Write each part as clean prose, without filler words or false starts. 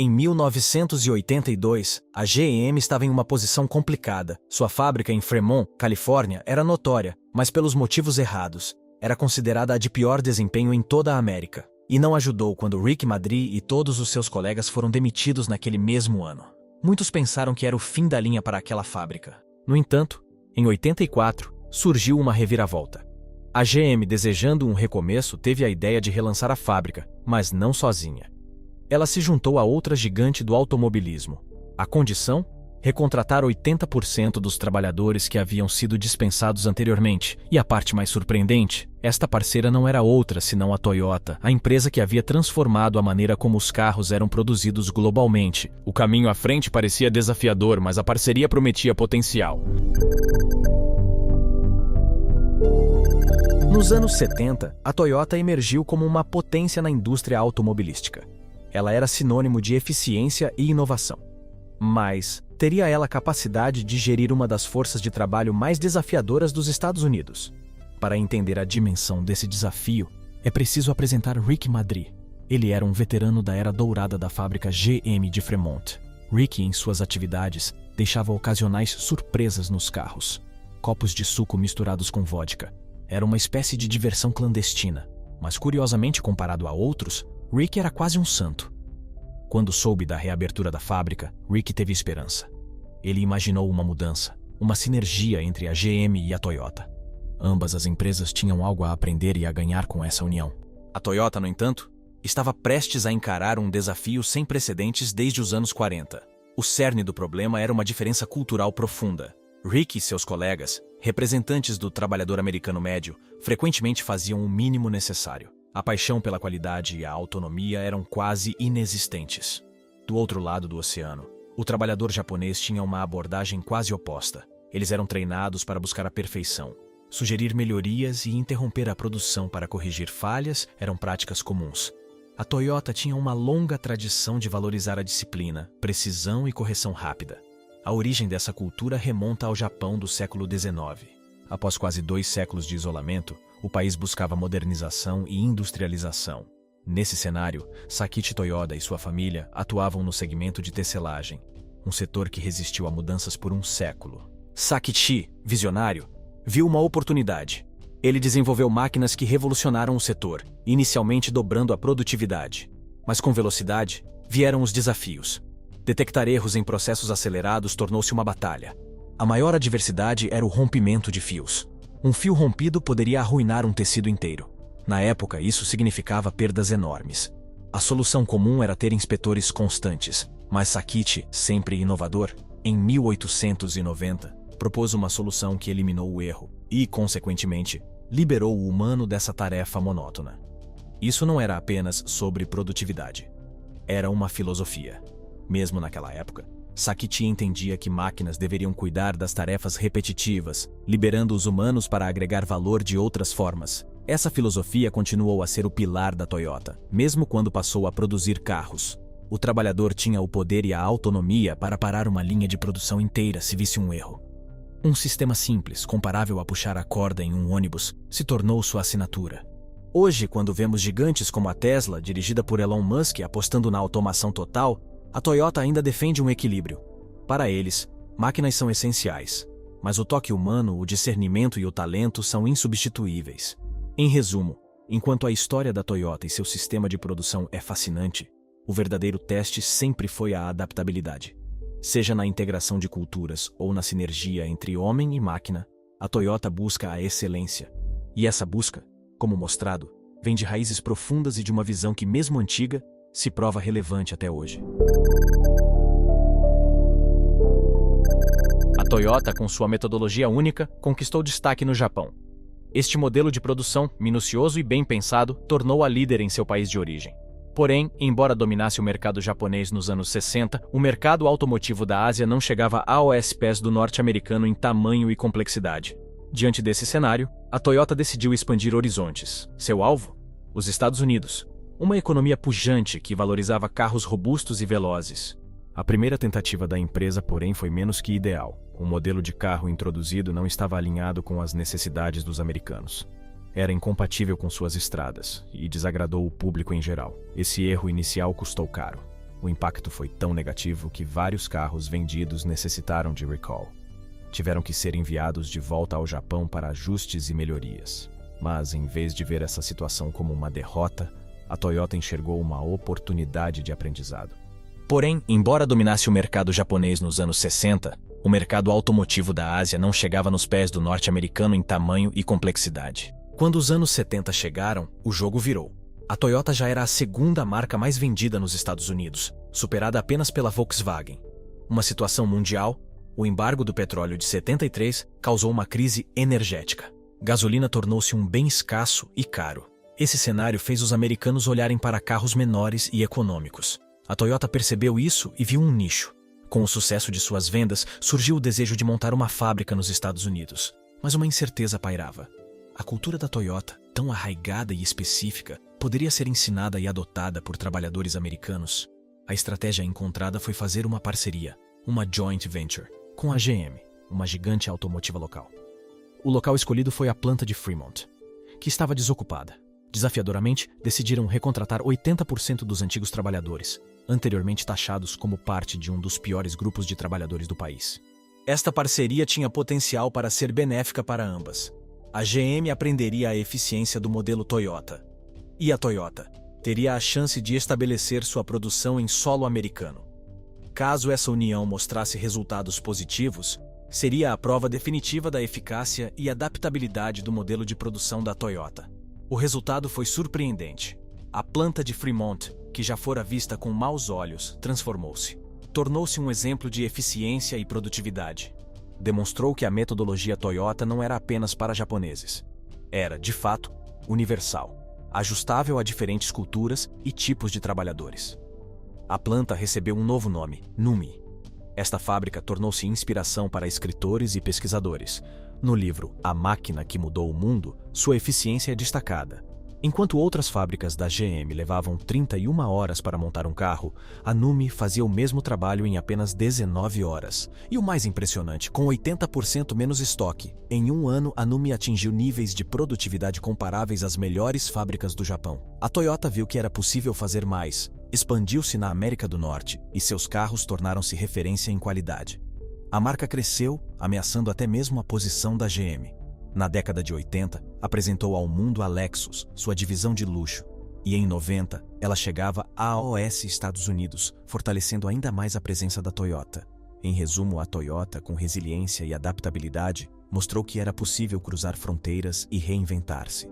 Em 1982, a GM estava em uma posição complicada. Sua fábrica em Fremont, Califórnia, era notória, mas pelos motivos errados. Era considerada a de pior desempenho em toda a América. E não ajudou quando Rick Madry e todos os seus colegas foram demitidos naquele mesmo ano. Muitos pensaram que era o fim da linha para aquela fábrica. No entanto, em 84, surgiu uma reviravolta. A GM, desejando um recomeço, teve a ideia de relançar a fábrica, mas não sozinha. Ela se juntou a outra gigante do automobilismo. A condição? Recontratar 80% dos trabalhadores que haviam sido dispensados anteriormente. E a parte mais surpreendente, esta parceira não era outra senão a Toyota, a empresa que havia transformado a maneira como os carros eram produzidos globalmente. O caminho à frente parecia desafiador, mas a parceria prometia potencial. Nos anos 70, a Toyota emergiu como uma potência na indústria automobilística. Ela era sinônimo de eficiência e inovação. Mas teria ela capacidade de gerir uma das forças de trabalho mais desafiadoras dos Estados Unidos? Para entender a dimensão desse desafio, é preciso apresentar Rick Madry. Ele era um veterano da era dourada da fábrica GM de Fremont. Rick, em suas atividades, deixava ocasionais surpresas nos carros. Copos de suco misturados com vodka. Era uma espécie de diversão clandestina, mas curiosamente comparado a outros, Rick era quase um santo. Quando soube da reabertura da fábrica, Rick teve esperança. Ele imaginou uma mudança, uma sinergia entre a GM e a Toyota. Ambas as empresas tinham algo a aprender e a ganhar com essa união. A Toyota, no entanto, estava prestes a encarar um desafio sem precedentes desde os anos 40. O cerne do problema era uma diferença cultural profunda. Rick e seus colegas, representantes do trabalhador americano médio, frequentemente faziam o mínimo necessário. A paixão pela qualidade e a autonomia eram quase inexistentes. Do outro lado do oceano, o trabalhador japonês tinha uma abordagem quase oposta. Eles eram treinados para buscar a perfeição. Sugerir melhorias e interromper a produção para corrigir falhas eram práticas comuns. A Toyota tinha uma longa tradição de valorizar a disciplina, precisão e correção rápida. A origem dessa cultura remonta ao Japão do século XIX. Após quase 2 séculos de isolamento, o país buscava modernização e industrialização. Nesse cenário, Sakichi Toyoda e sua família atuavam no segmento de tecelagem, um setor que resistiu a mudanças por um século. Sakichi, visionário, viu uma oportunidade. Ele desenvolveu máquinas que revolucionaram o setor, inicialmente dobrando a produtividade. Mas com velocidade, vieram os desafios. Detectar erros em processos acelerados tornou-se uma batalha. A maior adversidade era o rompimento de fios. Um fio rompido poderia arruinar um tecido inteiro. Na época, isso significava perdas enormes. A solução comum era ter inspetores constantes, mas Sakichi, sempre inovador, em 1890, propôs uma solução que eliminou o erro e, consequentemente, liberou o humano dessa tarefa monótona. Isso não era apenas sobre produtividade. Era uma filosofia. Mesmo naquela época, Sakichi entendia que máquinas deveriam cuidar das tarefas repetitivas, liberando os humanos para agregar valor de outras formas. Essa filosofia continuou a ser o pilar da Toyota, mesmo quando passou a produzir carros. O trabalhador tinha o poder e a autonomia para parar uma linha de produção inteira se visse um erro. Um sistema simples, comparável a puxar a corda em um ônibus, se tornou sua assinatura. Hoje, quando vemos gigantes como a Tesla, dirigida por Elon Musk, apostando na automação total, a Toyota ainda defende um equilíbrio. Para eles, máquinas são essenciais, mas o toque humano, o discernimento e o talento são insubstituíveis. Em resumo, enquanto a história da Toyota e seu sistema de produção é fascinante, o verdadeiro teste sempre foi a adaptabilidade. Seja na integração de culturas ou na sinergia entre homem e máquina, a Toyota busca a excelência. E essa busca, como mostrado, vem de raízes profundas e de uma visão que, mesmo antiga, se prova relevante até hoje. A Toyota, com sua metodologia única, conquistou destaque no Japão. Este modelo de produção, minucioso e bem pensado, tornou-a líder em seu país de origem. Porém, embora dominasse o mercado japonês nos anos 60, o mercado automotivo da Ásia não chegava aos pés do norte-americano em tamanho e complexidade. Diante desse cenário, a Toyota decidiu expandir horizontes. Seu alvo? Os Estados Unidos. Uma economia pujante que valorizava carros robustos e velozes. A primeira tentativa da empresa, porém, foi menos que ideal. O modelo de carro introduzido não estava alinhado com as necessidades dos americanos. Era incompatível com suas estradas e desagradou o público em geral. Esse erro inicial custou caro. O impacto foi tão negativo que vários carros vendidos necessitaram de recall. Tiveram que ser enviados de volta ao Japão para ajustes e melhorias. Mas, em vez de ver essa situação como uma derrota, a Toyota enxergou uma oportunidade de aprendizado. Porém, embora dominasse o mercado japonês nos anos 60, o mercado automotivo da Ásia não chegava nos pés do norte-americano em tamanho e complexidade. Quando os anos 70 chegaram, o jogo virou. A Toyota já era a segunda marca mais vendida nos Estados Unidos, superada apenas pela Volkswagen. Uma situação mundial, o embargo do petróleo de 73 causou uma crise energética. Gasolina tornou-se um bem escasso e caro. Esse cenário fez os americanos olharem para carros menores e econômicos. A Toyota percebeu isso e viu um nicho. Com o sucesso de suas vendas, surgiu o desejo de montar uma fábrica nos Estados Unidos. Mas uma incerteza pairava. A cultura da Toyota, tão arraigada e específica, poderia ser ensinada e adotada por trabalhadores americanos. A estratégia encontrada foi fazer uma parceria, uma joint venture, com a GM, uma gigante automotiva local. O local escolhido foi a planta de Fremont, que estava desocupada. Desafiadoramente, decidiram recontratar 80% dos antigos trabalhadores, anteriormente taxados como parte de um dos piores grupos de trabalhadores do país. Esta parceria tinha potencial para ser benéfica para ambas. A GM aprenderia a eficiência do modelo Toyota, e a Toyota teria a chance de estabelecer sua produção em solo americano. Caso essa união mostrasse resultados positivos, seria a prova definitiva da eficácia e adaptabilidade do modelo de produção da Toyota. O resultado foi surpreendente. A planta de Fremont, que já fora vista com maus olhos, transformou-se. Tornou-se um exemplo de eficiência e produtividade. Demonstrou que a metodologia Toyota não era apenas para japoneses. Era, de fato, universal, ajustável a diferentes culturas e tipos de trabalhadores. A planta recebeu um novo nome, NUMMI. Esta fábrica tornou-se inspiração para escritores e pesquisadores. No livro A Máquina que Mudou o Mundo, sua eficiência é destacada. Enquanto outras fábricas da GM levavam 31 horas para montar um carro, a NUMMI fazia o mesmo trabalho em apenas 19 horas. E o mais impressionante, com 80% menos estoque, em um ano a NUMMI atingiu níveis de produtividade comparáveis às melhores fábricas do Japão. A Toyota viu que era possível fazer mais, expandiu-se na América do Norte e seus carros tornaram-se referência em qualidade. A marca cresceu, ameaçando até mesmo a posição da GM. Na década de 80, apresentou ao mundo a Lexus, sua divisão de luxo. E em 90, ela chegava à AOS Estados Unidos, fortalecendo ainda mais a presença da Toyota. Em resumo, a Toyota, com resiliência e adaptabilidade, mostrou que era possível cruzar fronteiras e reinventar-se.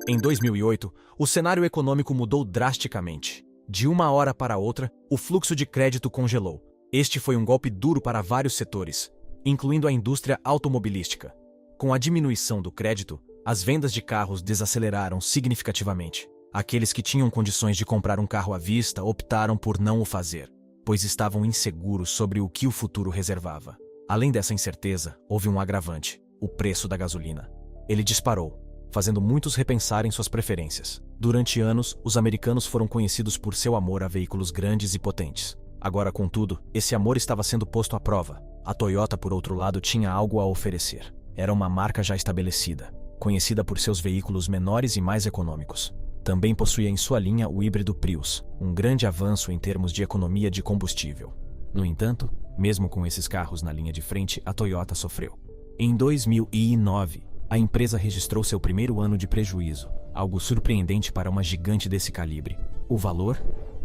Em 2008, o cenário econômico mudou drasticamente. De uma hora para outra, o fluxo de crédito congelou. Este foi um golpe duro para vários setores, incluindo a indústria automobilística. Com a diminuição do crédito, as vendas de carros desaceleraram significativamente. Aqueles que tinham condições de comprar um carro à vista optaram por não o fazer, pois estavam inseguros sobre o que o futuro reservava. Além dessa incerteza, houve um agravante: o preço da gasolina. Ele disparou, fazendo muitos repensarem suas preferências. Durante anos, os americanos foram conhecidos por seu amor a veículos grandes e potentes. Agora, contudo, esse amor estava sendo posto à prova. A Toyota, por outro lado, tinha algo a oferecer. Era uma marca já estabelecida, conhecida por seus veículos menores e mais econômicos. Também possuía em sua linha o híbrido Prius, um grande avanço em termos de economia de combustível. No entanto, mesmo com esses carros na linha de frente, a Toyota sofreu. Em 2009, a empresa registrou seu primeiro ano de prejuízo, algo surpreendente para uma gigante desse calibre. O valor?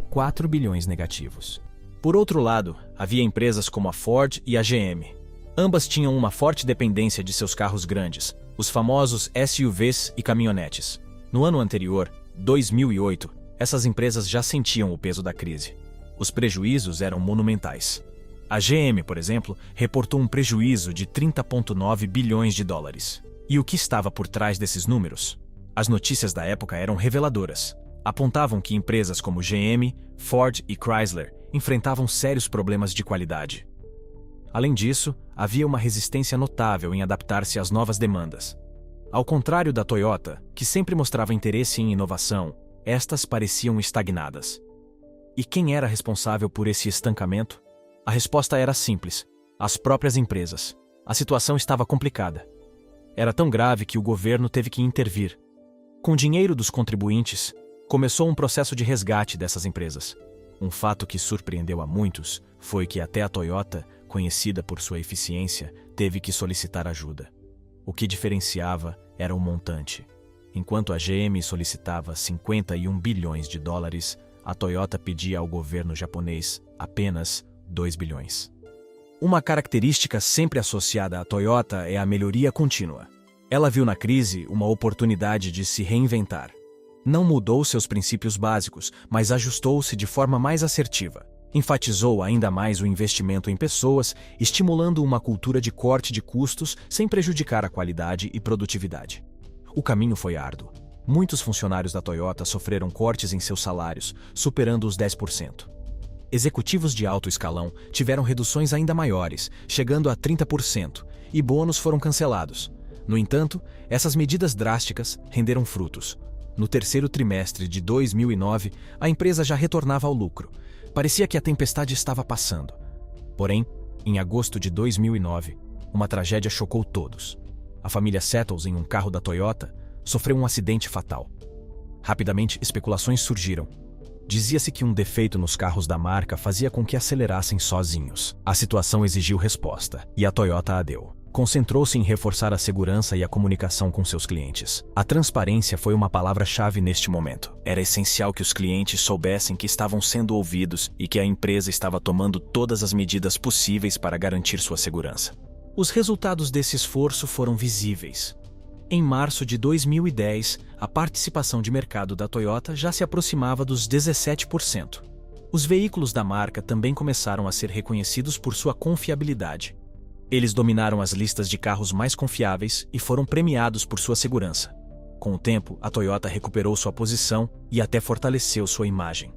4 bilhões negativos. Por outro lado, havia empresas como a Ford e a GM. Ambas tinham uma forte dependência de seus carros grandes, os famosos SUVs e caminhonetes. No ano anterior, 2008, essas empresas já sentiam o peso da crise. Os prejuízos eram monumentais. A GM, por exemplo, reportou um prejuízo de 30,9 bilhões de dólares. E o que estava por trás desses números? As notícias da época eram reveladoras. Apontavam que empresas como GM, Ford e Chrysler enfrentavam sérios problemas de qualidade. Além disso, havia uma resistência notável em adaptar-se às novas demandas. Ao contrário da Toyota, que sempre mostrava interesse em inovação, estas pareciam estagnadas. E quem era responsável por esse estancamento? A resposta era simples: as próprias empresas. A situação estava complicada. Era tão grave que o governo teve que intervir. Com o dinheiro dos contribuintes, Começou um processo de resgate dessas empresas. Um fato que surpreendeu a muitos foi que até a Toyota, conhecida por sua eficiência, teve que solicitar ajuda. O que diferenciava era o montante. Enquanto a GM solicitava 51 bilhões de dólares, a Toyota pedia ao governo japonês apenas 2 bilhões. Uma característica sempre associada à Toyota é a melhoria contínua. Ela viu na crise uma oportunidade de se reinventar. Não mudou seus princípios básicos, mas ajustou-se de forma mais assertiva. Enfatizou ainda mais o investimento em pessoas, estimulando uma cultura de corte de custos sem prejudicar a qualidade e produtividade. O caminho foi árduo. Muitos funcionários da Toyota sofreram cortes em seus salários, superando os 10%. Executivos de alto escalão tiveram reduções ainda maiores, chegando a 30%, e bônus foram cancelados. No entanto, essas medidas drásticas renderam frutos. No terceiro trimestre de 2009, a empresa já retornava ao lucro. Parecia que a tempestade estava passando. Porém, em agosto de 2009, uma tragédia chocou todos. A família Settles, em um carro da Toyota, sofreu um acidente fatal. Rapidamente, especulações surgiram. Dizia-se que um defeito nos carros da marca fazia com que acelerassem sozinhos. A situação exigiu resposta, e a Toyota a deu. Concentrou-se em reforçar a segurança e a comunicação com seus clientes. A transparência foi uma palavra-chave neste momento. Era essencial que os clientes soubessem que estavam sendo ouvidos e que a empresa estava tomando todas as medidas possíveis para garantir sua segurança. Os resultados desse esforço foram visíveis. Em março de 2010, a participação de mercado da Toyota já se aproximava dos 17%. Os veículos da marca também começaram a ser reconhecidos por sua confiabilidade. Eles dominaram as listas de carros mais confiáveis e foram premiados por sua segurança. Com o tempo, a Toyota recuperou sua posição e até fortaleceu sua imagem.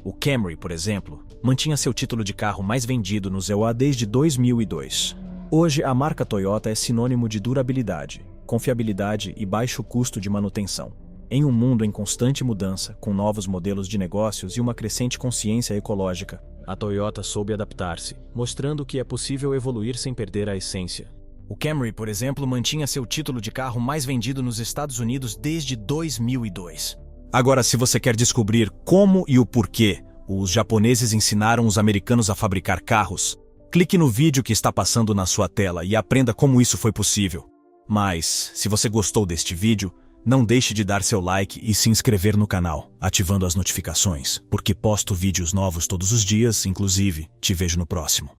O Camry, por exemplo, mantinha seu título de carro mais vendido no ZEUA desde 2002. Hoje, a marca Toyota é sinônimo de durabilidade, confiabilidade e baixo custo de manutenção. Em um mundo em constante mudança, com novos modelos de negócios e uma crescente consciência ecológica, a Toyota soube adaptar-se, mostrando que é possível evoluir sem perder a essência. O Camry, por exemplo, mantinha seu título de carro mais vendido nos Estados Unidos desde 2002. Agora, se você quer descobrir como e o porquê os japoneses ensinaram os americanos a fabricar carros, clique no vídeo que está passando na sua tela e aprenda como isso foi possível. Mas, se você gostou deste vídeo, não deixe de dar seu like e se inscrever no canal, ativando as notificações, porque posto vídeos novos todos os dias, inclusive, te vejo no próximo.